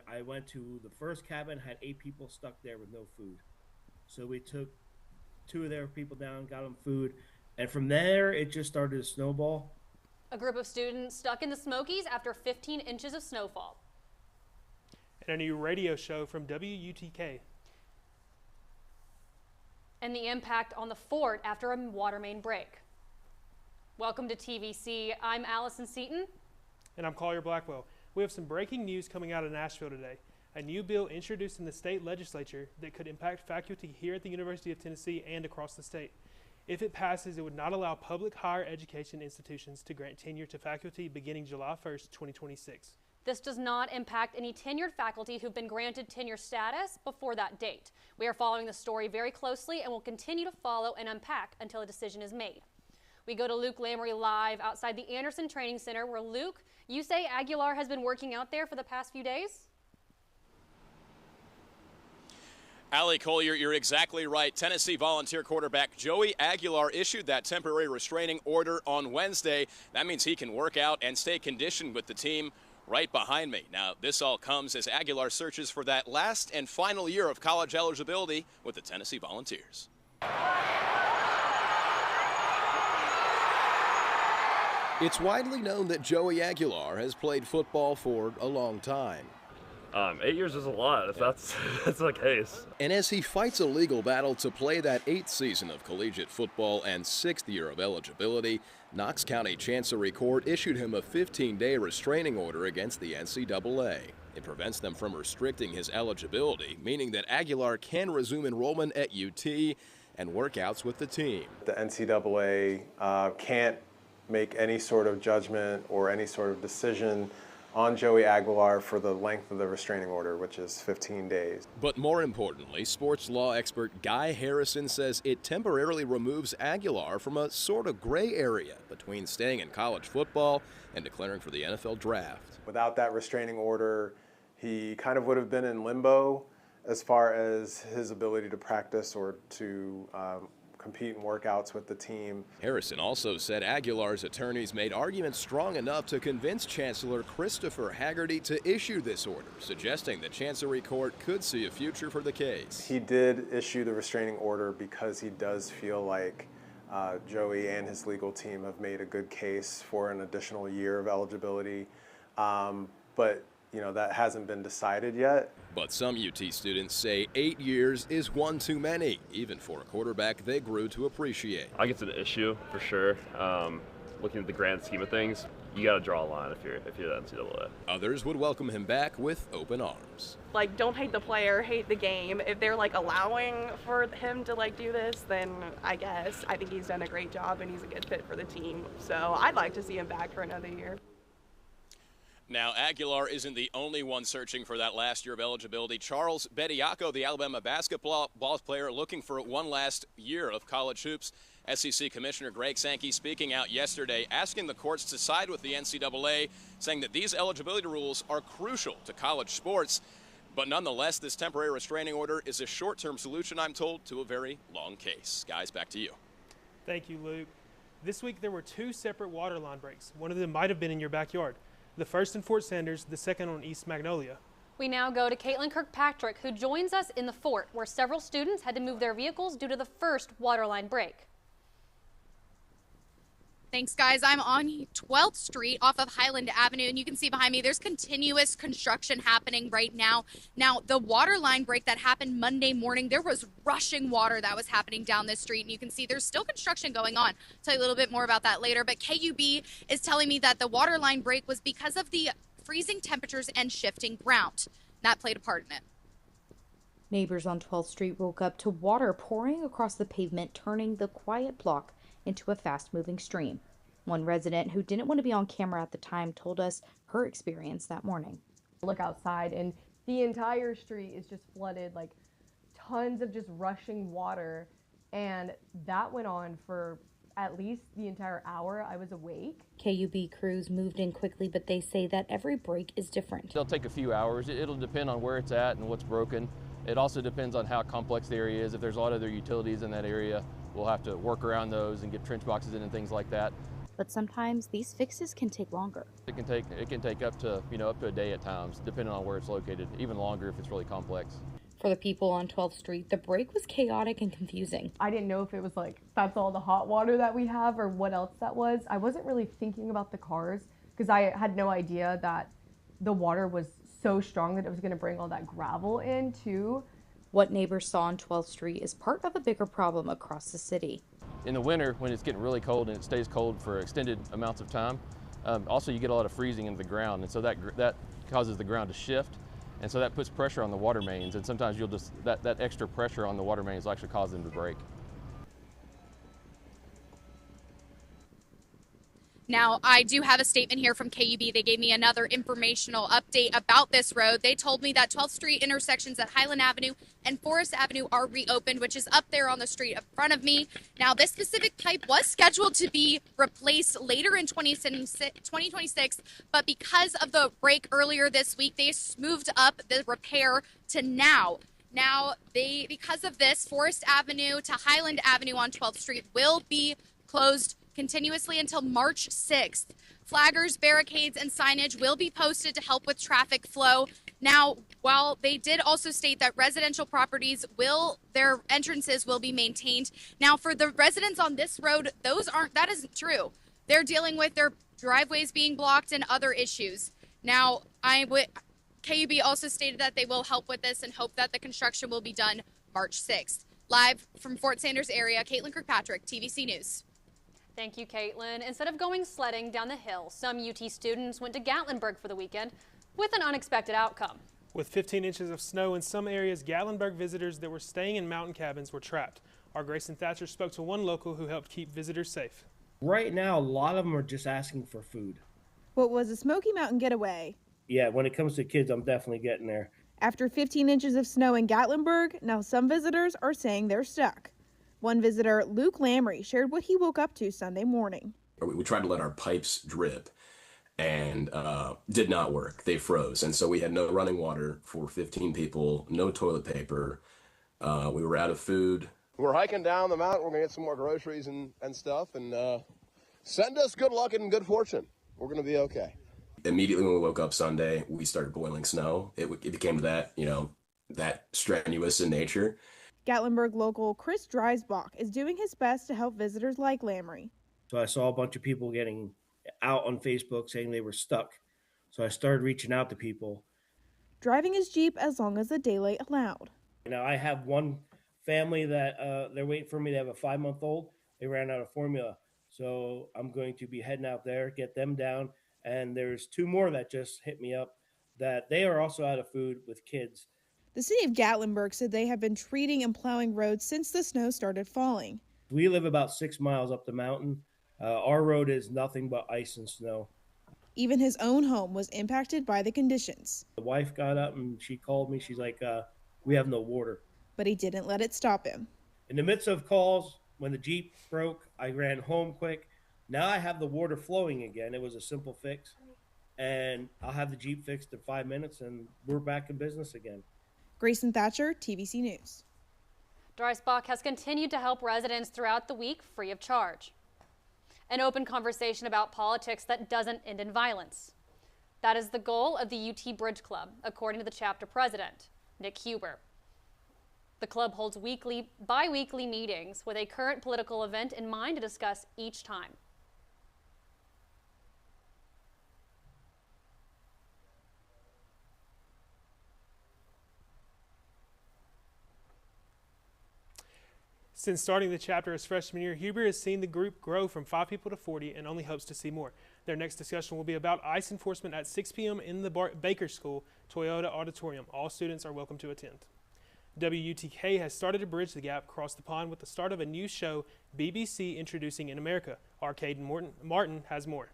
I went to the first cabin, had 8 people stuck there with no food. So we took 2 of their people down, got them food, and from there it just started to snowball. A group of students stuck in the Smokies after 15 inches of snowfall. And a new radio show from WUTK. And the impact on the fort after a water main break. Welcome to TVC. I'm Allison Seaton. And I'm Collier Blackwell. We have some breaking news coming out of Nashville today. A new bill introduced in the state legislature that could impact faculty here at the University of Tennessee and across the state. If it passes, it would not allow public higher education institutions to grant tenure to faculty beginning July 1st, 2026. This does not impact any tenured faculty who've been granted tenure status before that date. We are following the story very closely and will continue to follow and unpack until a decision is made. We go to Luke Lamry live outside the Anderson Training Center, where Luke, you say Aguilar has been working out there for the past few days? Allie Collier, you're exactly right. Tennessee Volunteer quarterback Joey Aguilar issued that temporary restraining order on Wednesday. That means he can work out and stay conditioned with the team right behind me. Now, this all comes as Aguilar searches for that last and final year of college eligibility with the Tennessee Volunteers. It's widely known that Joey Aguilar has played football for a long time. 8 years is a lot, if that's the case. And as he fights a legal battle to play that 8th season of collegiate football and 6th year of eligibility, Knox County Chancery Court issued him a 15-day restraining order against the NCAA. It prevents them from restricting his eligibility, meaning that Aguilar can resume enrollment at UT and workouts with the team. The NCAA can't make any sort of judgment or any sort of decision on Joey Aguilar for the length of the restraining order, which is 15 days. But more importantly, sports law expert Guy Harrison says it temporarily removes Aguilar from a sort of gray area between staying in college football and declaring for the NFL draft. Without that restraining order, he kind of would have been in limbo as far as his ability to practice or to compete in workouts with the team. Harrison also said Aguilar's attorneys made arguments strong enough to convince Chancellor Christopher Haggerty to issue this order, suggesting the Chancery Court could see a future for the case. He did issue the restraining order because he does feel like Joey and his legal team have made a good case for an additional year of eligibility, but you know, that hasn't been decided yet. But some UT students say 8 years is one too many, even for a quarterback they grew to appreciate. I think it's an issue for sure. Looking at the grand scheme of things, you got to draw a line if you're the NCAA. Others would welcome him back with open arms. Like, don't hate the player, hate the game. If they're like allowing for him to like do this, then I think he's done a great job and he's a good fit for the team. So I'd like to see him back for another year. Now, Aguilar isn't the only one searching for that last year of eligibility. Charles Bediako, the Alabama basketball player, looking for one last year of college hoops. SEC Commissioner Greg Sankey speaking out yesterday, asking the courts to side with the NCAA, saying that these eligibility rules are crucial to college sports. But nonetheless, this temporary restraining order is a short-term solution, I'm told, to a very long case. Guys, back to you. Thank you, Luke. This week there were 2 separate water line breaks. One of them might have been in your backyard. The first in Fort Sanders, the second on East Magnolia. We now go to Caitlin Kirkpatrick, who joins us in the fort, where several students had to move their vehicles due to the first water line break. Thanks, guys. I'm on 12th Street off of Highland Avenue, and you can see behind me there's continuous construction happening right now. Now, the water line break that happened Monday morning, there was rushing water that was happening down this street, and you can see there's still construction going on. I'll tell you a little bit more about that later, but KUB is telling me that the water line break was because of the freezing temperatures and shifting ground. That played a part in it. Neighbors on 12th Street woke up to water pouring across the pavement, turning the quiet block into a fast-moving stream. One resident who didn't want to be on camera at the time told us her experience that morning. Look outside and the entire street is just flooded, like tons of just rushing water, and that went on for at least the entire hour I was awake. KUB crews moved in quickly, but they say that every break is different. They'll take a few hours. It'll depend on where it's at and what's broken. It also depends on how complex the area is. If there's a lot of other utilities in that area, we'll have to work around those and get trench boxes in and things like that. but sometimes these fixes can take longer. It can take up to a day at times, depending on where it's located, even longer if it's really complex. For the people on 12th Street, the break was chaotic and confusing. I didn't know if it was like, that's all the hot water that we have or what else that was. I wasn't really thinking about the cars because I had no idea that the water was so strong that it was going to bring all that gravel in too. What neighbors saw on 12th Street is part of a bigger problem across the city. In the winter, when it's getting really cold and it stays cold for extended amounts of time, also you get a lot of freezing into the ground, and so that causes the ground to shift, and so that puts pressure on the water mains, and sometimes that extra pressure on the water mains will actually cause them to break. Now, I do have a statement here from KUB. They gave me another informational update about this road. They told me that 12th Street intersections at Highland Avenue and Forest Avenue are reopened, which is up there on the street in front of me. Now, this specific pipe was scheduled to be replaced later in 2026, but because of the break earlier this week, they moved up the repair to now. Now, because of this, Forest Avenue to Highland Avenue on 12th Street will be closed continuously until March 6th. Flaggers, barricades, and signage will be posted to help with traffic flow. Now, while they did also state that residential properties their entrances will be maintained. Now, for the residents on this road, that isn't true. They're dealing with their driveways being blocked and other issues. Now, KUB also stated that they will help with this and hope that the construction will be done March 6th. Live from Fort Sanders area, Caitlin Kirkpatrick, TVC News. Thank you, Caitlin. Instead of going sledding down the hill, some UT students went to Gatlinburg for the weekend with an unexpected outcome. With 15 inches of snow in some areas, Gatlinburg visitors that were staying in mountain cabins were trapped. Our Grayson Thatcher spoke to one local who helped keep visitors safe. Right now, a lot of them are just asking for food. What was a Smoky Mountain getaway? Yeah, when it comes to kids, I'm definitely getting there. After 15 inches of snow in Gatlinburg, now some visitors are saying they're stuck. One visitor, Luke Lamry, shared what he woke up to Sunday morning. We tried to let our pipes drip and did not work. They froze. And so we had no running water for 15 people, no toilet paper. We were out of food. We're hiking down the mountain. We're going to get some more groceries and stuff. And send us good luck and good fortune. We're going to be okay. Immediately when we woke up Sunday, we started boiling snow. It became that strenuous in nature. Gatlinburg local Chris Dreisbach is doing his best to help visitors like Lamry. So I saw a bunch of people getting out on Facebook saying they were stuck. So I started reaching out to people. Driving his Jeep as long as the daylight allowed. Now I have one family that they're waiting for me to have a 5-month-old. They ran out of formula. So I'm going to be heading out there, get them down. And there's 2 more that just hit me up that they are also out of food with kids. The city of Gatlinburg said they have been treating and plowing roads since the snow started falling. We live about 6 miles up the mountain. Our road is nothing but ice and snow. Even his own home was impacted by the conditions. The wife got up and she called me. She's like, we have no water. But he didn't let it stop him. In the midst of calls, when the Jeep broke, I ran home quick. Now I have the water flowing again. It was a simple fix. And I'll have the Jeep fixed in 5 minutes and we're back in business again. Grayson Thatcher, TVC News. Dreisbach has continued to help residents throughout the week free of charge. An open conversation about politics that doesn't end in violence. That is the goal of the UT Bridge Club, according to the chapter president, Nick Huber. The club holds bi-weekly meetings with a current political event in mind to discuss each time. Since starting the chapter his freshman year, Huber has seen the group grow from 5 people to 40 and only hopes to see more. Their next discussion will be about ICE enforcement at 6 p.m. in the Baker School Toyota Auditorium. All students are welcome to attend. WUTK has started to bridge the gap across the pond with the start of a new show, BBC Introducing in America. Arcade Martin has more.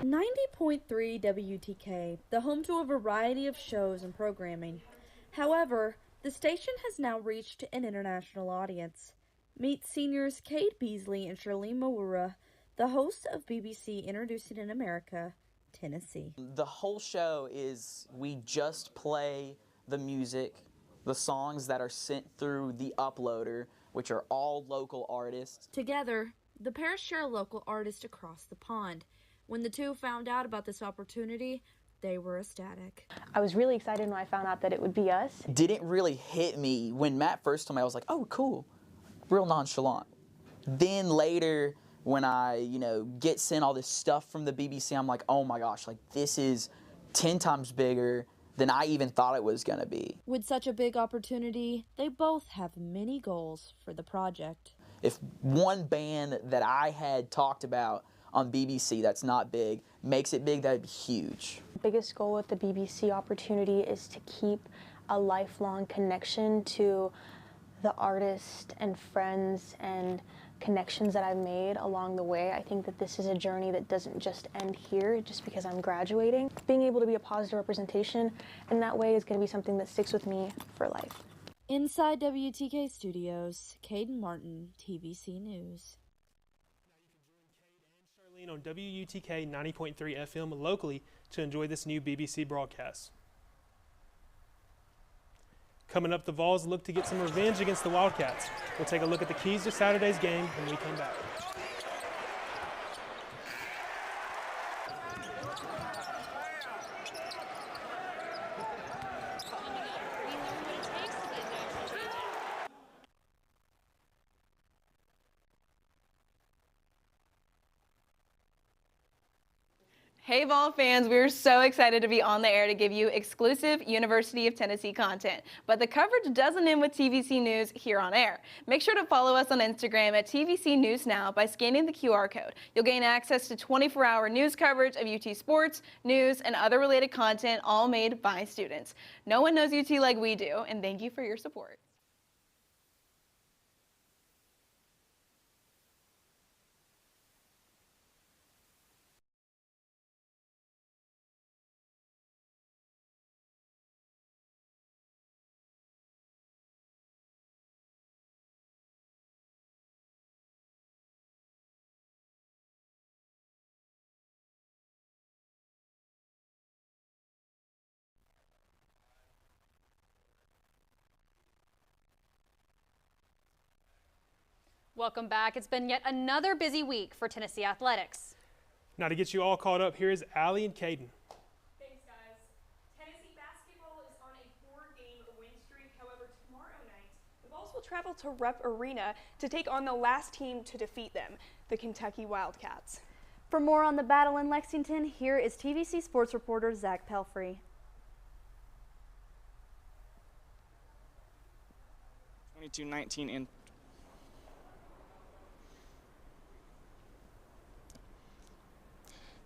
90.3 WTK, the home to a variety of shows and programming. However, the station has now reached an international audience. Meet seniors Kate Beasley and Shirley Mawura, the hosts of BBC Introducing in America, Tennessee. The whole show is we just play the music, the songs that are sent through the uploader, which are all local artists. Together, The pairs share a local artist across the pond. When the two found out about this opportunity, they were ecstatic. I was really excited when I found out that it would be us. Didn't really hit me when Matt first told me. I was like, oh, cool, real nonchalant. Then later, when I, get sent all this stuff from the BBC, I'm like, oh my gosh, like this is 10 times bigger than I even thought it was gonna be. With such a big opportunity, they both have many goals for the project. If one band that I had talked about on BBC that's not big makes it big, that'd be huge. The biggest goal with the BBC opportunity is to keep a lifelong connection to the artists and friends and connections that I've made along the way. I think that this is a journey that doesn't just end here just because I'm graduating. Being able to be a positive representation in that way is going to be something that sticks with me for life. Inside WTK Studios, Caden Martin, TVC News. Charlene on WUTK 90.3 FM locally to enjoy this new BBC broadcast. Coming up, the Vols look to get some revenge against the Wildcats. We'll take a look at the keys to Saturday's game when we come back. Hey Vol fans, we're so excited to be on the air to give you exclusive University of Tennessee content. But the coverage doesn't end with TVC News here on air. Make sure to follow us on Instagram at TVC News Now by scanning the QR code. You'll gain access to 24-hour news coverage of UT sports, news, and other related content, all made by students. No one knows UT like we do, and thank you for your support. Welcome back. It's been yet another busy week for Tennessee athletics. Now to get you all caught up, here is Allie and Caden. Thanks, guys. Tennessee basketball is on a 4-game win streak. However, tomorrow night, the Vols will travel to Rupp Arena to take on the last team to defeat them, the Kentucky Wildcats. For more on the battle in Lexington, here is TVC sports reporter Zach Pelfrey. 22-19 and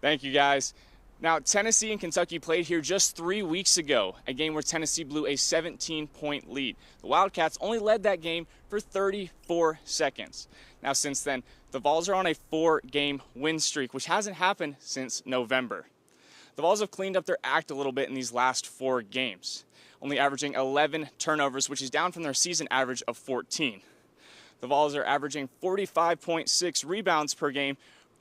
Thank you, guys. Now, Tennessee and Kentucky played here just 3 weeks ago, a game where Tennessee blew a 17-point lead. The Wildcats only led that game for 34 seconds. Now, since then, the Vols are on a 4-game win streak, which hasn't happened since November. The Vols have cleaned up their act a little bit in these last 4 games, only averaging 11 turnovers, which is down from their season average of 14. The Vols are averaging 45.6 rebounds per game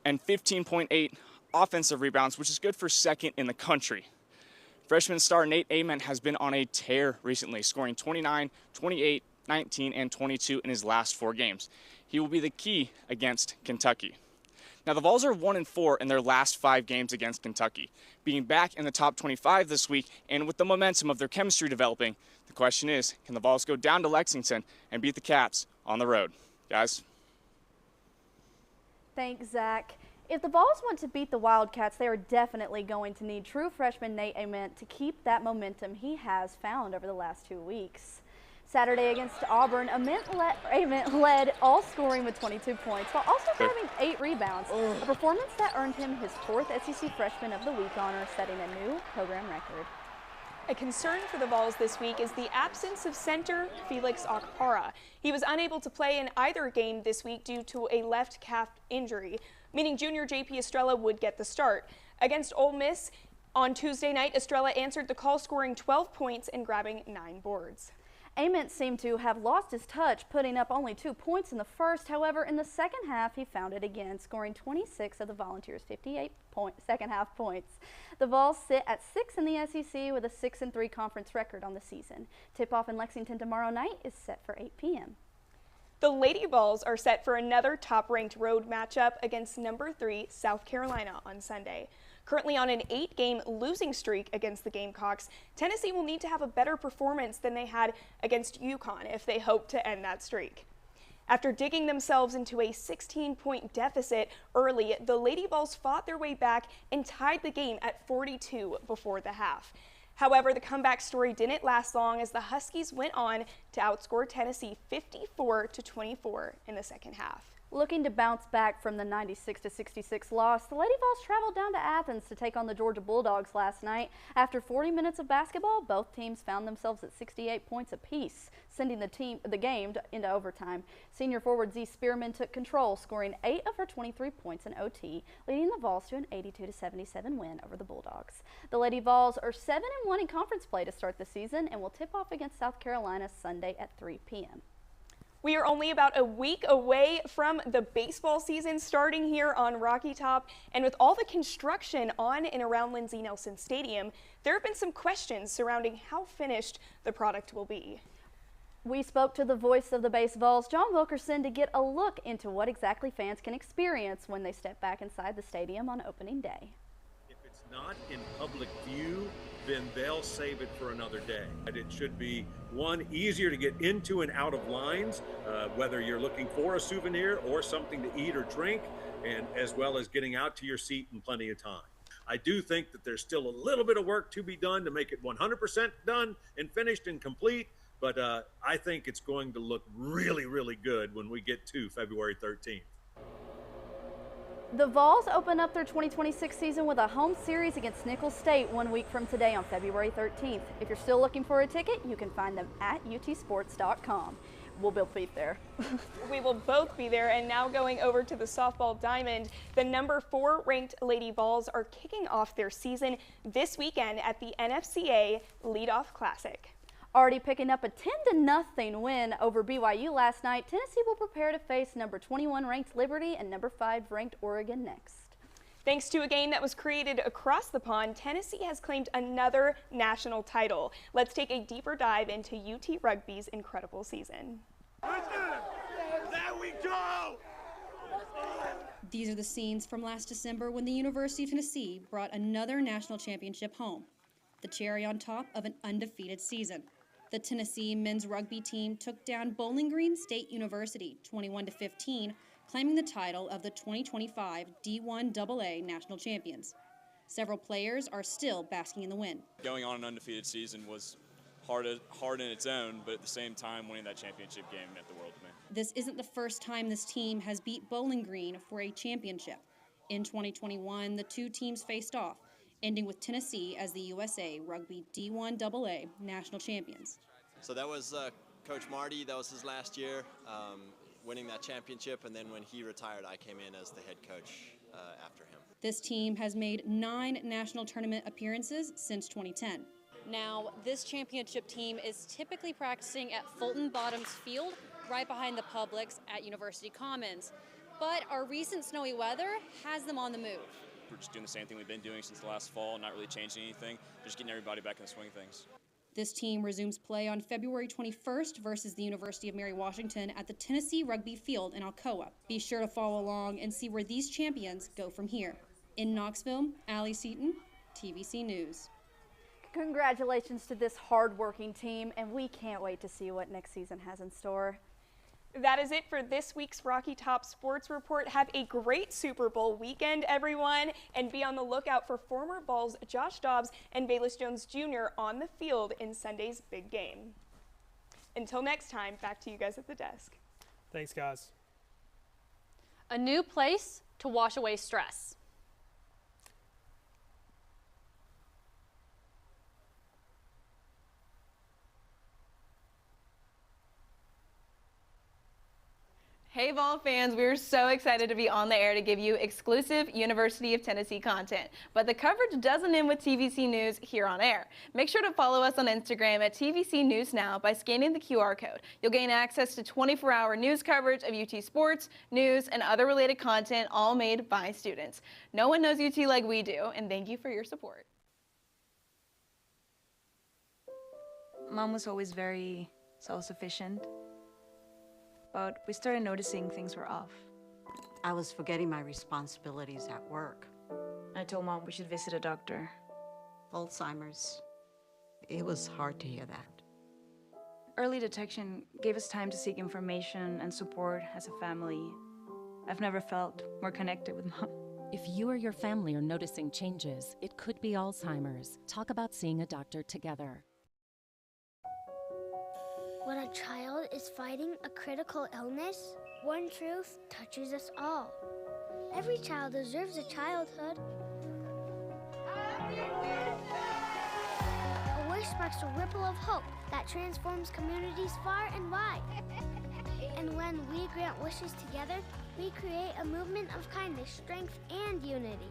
and 15.8 offensive rebounds, which is good for second in the country. Freshman star Nate Ament has been on a tear recently, scoring 29, 28, 19, and 22 in his last 4 games. He will be the key against Kentucky. Now, the Vols are 1-4 in their last 5 games against Kentucky. Being back in the top 25 this week, and with the momentum of their chemistry developing, the question is, can the Vols go down to Lexington and beat the Cats on the road? Guys? Thanks, Zach. If the Vols want to beat the Wildcats, they are definitely going to need true freshman Nate Ament to keep that momentum he has found over the last 2 weeks. Saturday against Auburn, Ament led all scoring with 22 points while also grabbing 8 rebounds, a performance that earned him his 4th SEC Freshman of the Week honor, setting a new program record. A concern for the Vols this week is the absence of center Felix Okpara. He was unable to play in either game this week due to a left calf injury, meaning junior J.P. Estrella would get the start. Against Ole Miss on Tuesday night, Estrella answered the call, scoring 12 points and grabbing 9 boards. Ament seemed to have lost his touch, putting up only 2 points in the first. However, in the second half, he found it again, scoring 26 of the Volunteers' 58 second half points. The Vols sit at 6 in the SEC with a 6-3 conference record on the season. Tip-off in Lexington tomorrow night is set for 8 p.m. The Lady Vols are set for another top-ranked road matchup against number 3 South Carolina on Sunday. Currently on an 8-game losing streak against the Gamecocks, Tennessee will need to have a better performance than they had against UConn if they hope to end that streak. After digging themselves into a 16-point deficit early, the Lady Vols fought their way back and tied the game at 42 before the half. However, the comeback story didn't last long as the Huskies went on to outscore Tennessee 54-24 in the second half. Looking to bounce back from the 96-66 loss, the Lady Vols traveled down to Athens to take on the Georgia Bulldogs last night. After 40 minutes of basketball, both teams found themselves at 68 points apiece, sending the game into overtime. Senior forward Z Spearman took control, scoring 8 of her 23 points in OT, leading the Vols to an 82-77 win over the Bulldogs. The Lady Vols are 7-1 in conference play to start the season and will tip off against South Carolina Sunday at 3 p.m. We are only about a week away from the baseball season starting here on Rocky Top, and with all the construction on and around Lindsey Nelson Stadium, there have been some questions surrounding how finished the product will be. We spoke to the voice of the Base Vols, John Wilkerson, to get a look into what exactly fans can experience when they step back inside the stadium on opening day. If it's not in public view, then they'll save it for another day. It should be, one, easier to get into and out of lines, whether you're looking for a souvenir or something to eat or drink, and as well as getting out to your seat in plenty of time. I do think that there's still a little bit of work to be done to make it 100% done and finished and complete, but I think it's going to look really, really good when we get to February 13th. The Vols open up their 2026 season with a home series against Nicholls State 1 week from today on February 13th. If you're still looking for a ticket, you can find them at utsports.com. We'll both be there. We will both be there. And now going over to the softball diamond, the number 4 ranked Lady Vols are kicking off their season this weekend at the NFCA Leadoff Classic. Already picking up a 10-0 win over BYU last night, Tennessee will prepare to face number 21 ranked Liberty and number 5 ranked Oregon next. Thanks to a game that was created across the pond, Tennessee has claimed another national title. Let's take a deeper dive into UT Rugby's incredible season. There we go! These are the scenes from last December when the University of Tennessee brought another national championship home, the cherry on top of an undefeated season. The Tennessee men's rugby team took down Bowling Green State University 21-15, claiming the title of the 2025 D1 AA National Champions. Several players are still basking in the win. Going on an undefeated season was hard in its own, but at the same time, winning that championship game meant the world to me. This isn't the first time this team has beat Bowling Green for a championship. In 2021, the two teams faced off, ending with Tennessee as the USA Rugby D1 AA National Champions. So that was Coach Marty, that was his last year, winning that championship, and then when he retired, I came in as the head coach after him. This team has made 9 national tournament appearances since 2010. Now, this championship team is typically practicing at Fulton Bottoms Field, right behind the Publix at University Commons. But our recent snowy weather has them on the move. We're just doing the same thing we've been doing since the last fall, not really changing anything, just getting everybody back in the swing of things. This team resumes play on February 21st versus the University of Mary Washington at the Tennessee Rugby Field in Alcoa. Be sure to follow along and see where these champions go from here. In Knoxville, Allie Seaton, TVC News. Congratulations to this hard-working team, and we can't wait to see what next season has in store. That is it for this week's Rocky Top Sports Report. Have a great Super Bowl weekend, everyone, and be on the lookout for former Vols Josh Dobbs and Bayless Jones Jr. on the field in Sunday's big game. Until next time, back to you guys at the desk. Thanks, guys. A new place to wash away stress. Hey Vol fans, we're so excited to be on the air to give you exclusive University of Tennessee content. But the coverage doesn't end with TVC News here on air. Make sure to follow us on Instagram at TVC News Now by scanning the QR code. You'll gain access to 24-hour news coverage of UT sports, news, and other related content, all made by students. No one knows UT like we do, and thank you for your support. Mom was always very self-sufficient. but we started noticing things were off. I was forgetting my responsibilities at work. I told Mom we should visit a doctor. Alzheimer's. It was hard to hear that. Early detection gave us time to seek information and support as a family. I've never felt more connected with Mom. If you or your family are noticing changes, it could be Alzheimer's. Talk about seeing a doctor together. When a child is fighting a critical illness, one truth touches us all. Every child deserves a childhood. A wish sparks a ripple of hope that transforms communities far and wide. And when we grant wishes together, we create a movement of kindness, strength, and unity.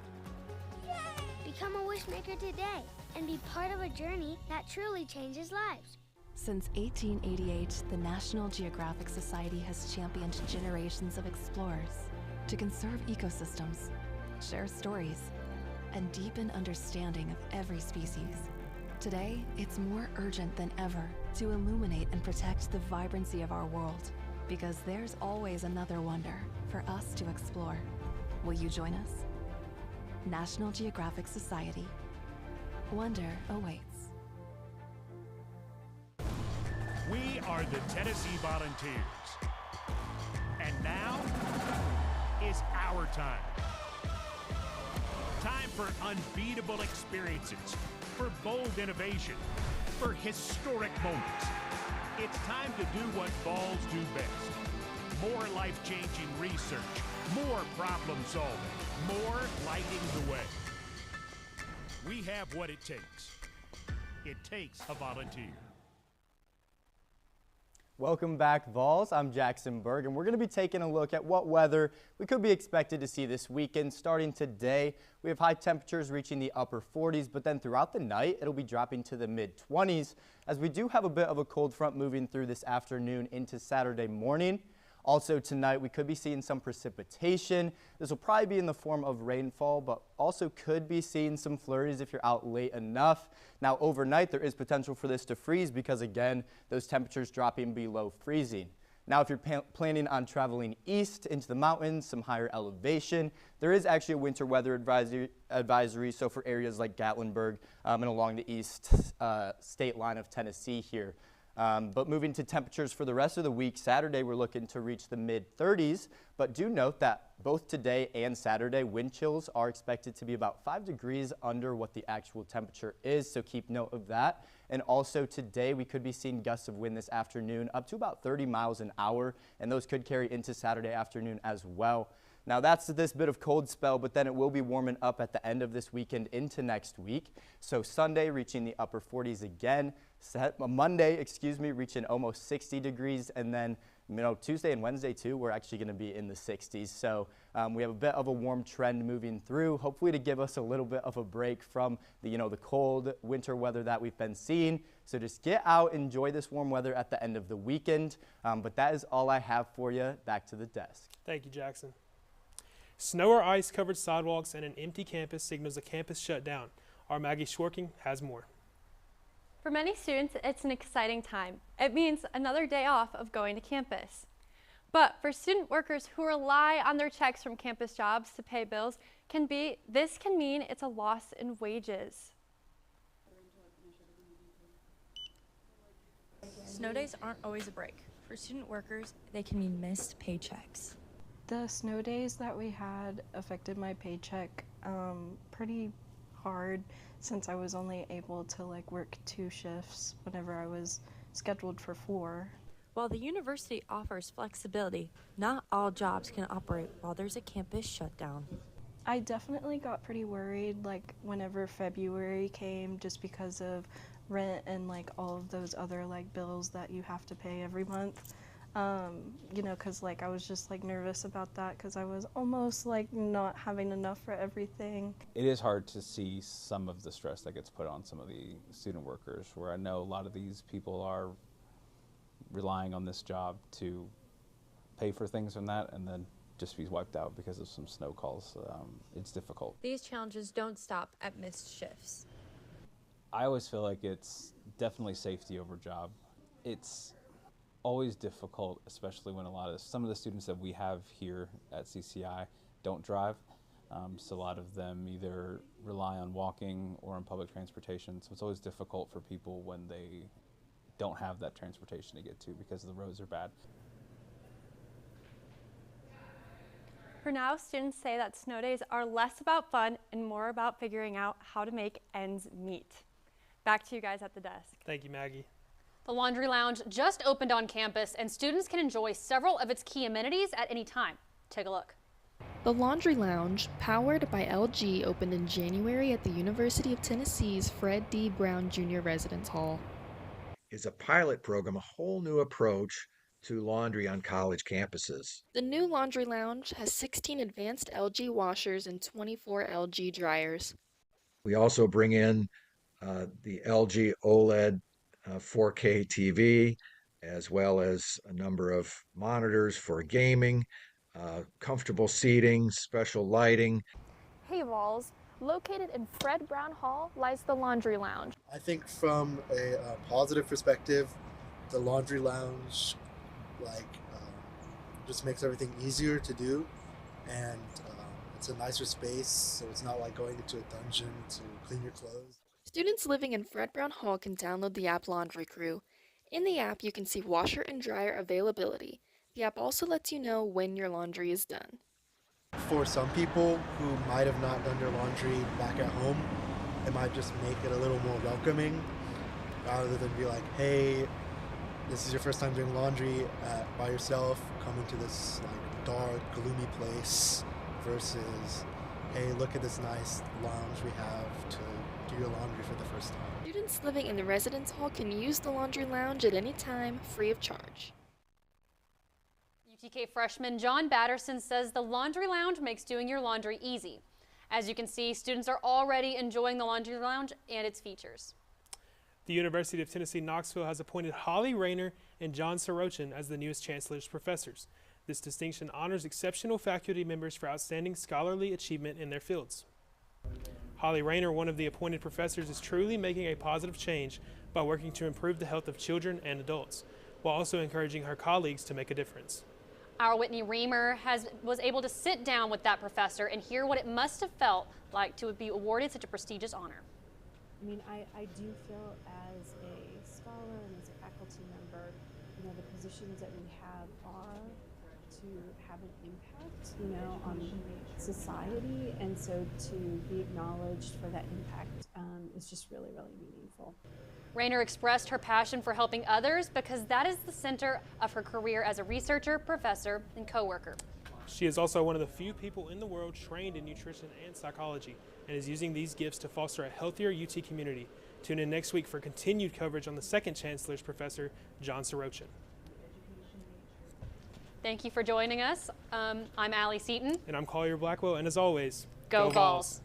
Become a wish maker today and be part of a journey that truly changes lives. Since 1888, the National Geographic Society has championed generations of explorers to conserve ecosystems, share stories, and deepen understanding of every species. Today, it's more urgent than ever to illuminate and protect the vibrancy of our world, because there's always another wonder for us to explore. Will you join us? National Geographic Society. Wonder awaits. We are the Tennessee Volunteers. And now is our time. Time for unbeatable experiences, for bold innovation, for historic moments. It's time to do what Vols do best. More life-changing research, more problem solving, more lighting the way. We have what it takes. It takes a volunteer. Welcome back, Vols. I'm Jackson Berg, and we're going to be taking a look at what weather we could be expected to see this weekend. Starting today, we have high temperatures reaching the upper 40s, but then throughout the night, it'll be dropping to the mid-20s, as we do have a bit of a cold front moving through this afternoon into Saturday morning. Also tonight, we could be seeing some precipitation. This will probably be in the form of rainfall, but also could be seeing some flurries if you're out late enough. Now, overnight, there is potential for this to freeze because, again, those temperatures dropping below freezing. Now, if you're planning on traveling east into the mountains, some higher elevation, there is actually a winter weather advisory, so for areas like Gatlinburg and along the east state line of Tennessee here. But moving to temperatures for the rest of the week, Saturday we're looking to reach the mid-30s, but do note that both today and Saturday wind chills are expected to be about 5 degrees under what the actual temperature is, so keep note of that. And also today we could be seeing gusts of wind this afternoon up to about 30 miles an hour, and those could carry into Saturday afternoon as well. Now that's this bit of cold spell, but then it will be warming up at the end of this weekend into next week. So Sunday reaching the upper 40s again, Monday, reaching almost 60 degrees, and then Tuesday and Wednesday too, we're actually going to be in the 60s. So we have a bit of a warm trend moving through, hopefully to give us a little bit of a break from the the cold winter weather that we've been seeing. So just get out, enjoy this warm weather at the end of the weekend. But that is all I have for you. Back to the desk. Thank you, Jackson. Snow or ice covered sidewalks and an empty campus signals a campus shutdown. Our Maggie Schwarking has more. For many students, it's an exciting time. It means another day off of going to campus. But for student workers who rely on their checks from campus jobs to pay bills, this can mean it's a loss in wages. Snow days aren't always a break. For student workers, they can mean missed paychecks. The snow days that we had affected my paycheck pretty hard, since I was only able to work 2 shifts whenever I was scheduled for 4. While the university offers flexibility, not all jobs can operate while there's a campus shutdown. I definitely got pretty worried whenever February came, just because of rent and all of those other bills that you have to pay every month. Because I was just nervous about that, because I was almost not having enough for everything. It is hard to see some of the stress that gets put on some of the student workers, where I know a lot of these people are relying on this job to pay for things from that, and then just be wiped out because of some snow calls. It's difficult. These challenges don't stop at missed shifts. I always feel like it's definitely safety over job. It's always difficult, especially when some of the students that we have here at CCI don't drive. So a lot of them either rely on walking or on public transportation. So it's always difficult for people when they don't have that transportation to get to because the roads are bad. For now, students say that snow days are less about fun and more about figuring out how to make ends meet. Back to you guys at the desk. Thank you, Maggie. The Laundry Lounge just opened on campus, and students can enjoy several of its key amenities at any time. Take a look. The Laundry Lounge, powered by LG, opened in January at the University of Tennessee's Fred D. Brown Jr. Residence Hall. Is a pilot program, a whole new approach to laundry on college campuses. The new Laundry Lounge has 16 advanced LG washers and 24 LG dryers. We also bring in the LG OLED 4K TV, as well as a number of monitors for gaming, comfortable seating, special lighting. Hey Vols, located in Fred Brown Hall lies the Laundry Lounge. I think from a positive perspective, the Laundry Lounge just makes everything easier to do, and it's a nicer space, so it's not like going into a dungeon to clean your clothes. Students living in Fred Brown Hall can download the app Laundry Crew. In the app, you can see washer and dryer availability. The app also lets you know when your laundry is done. For some people who might have not done their laundry back at home, it might just make it a little more welcoming, rather than be like, hey, this is your first time doing laundry by yourself, come into this dark, gloomy place, versus, hey, look at this nice lounge we have to do your laundry for the first time. Students living in the residence hall can use the Laundry Lounge at any time, free of charge. UTK freshman John Batterson says the Laundry Lounge makes doing your laundry easy. As you can see, students are already enjoying the Laundry Lounge and its features. The University of Tennessee Knoxville has appointed Holly Rayner and John Sorokin as the newest chancellor's professors. This distinction honors exceptional faculty members for outstanding scholarly achievement in their fields. Holly Rayner, one of the appointed professors, is truly making a positive change by working to improve the health of children and adults, while also encouraging her colleagues to make a difference. Our Whitney Reamer was able to sit down with that professor and hear what it must have felt like to be awarded such a prestigious honor. I mean, I do feel as a scholar and as a faculty member, the positions that we have are to have an impact, on society, and so to be acknowledged for that impact is just really, really meaningful. Rayner expressed her passion for helping others because that is the center of her career as a researcher, professor, and co-worker. She is also one of the few people in the world trained in nutrition and psychology and is using these gifts to foster a healthier UT community. Tune in next week for continued coverage on the second chancellor's professor, John Sorokin. Thank you for joining us. I'm Allie Seaton. And I'm Collier Blackwell, and as always, Go Vols.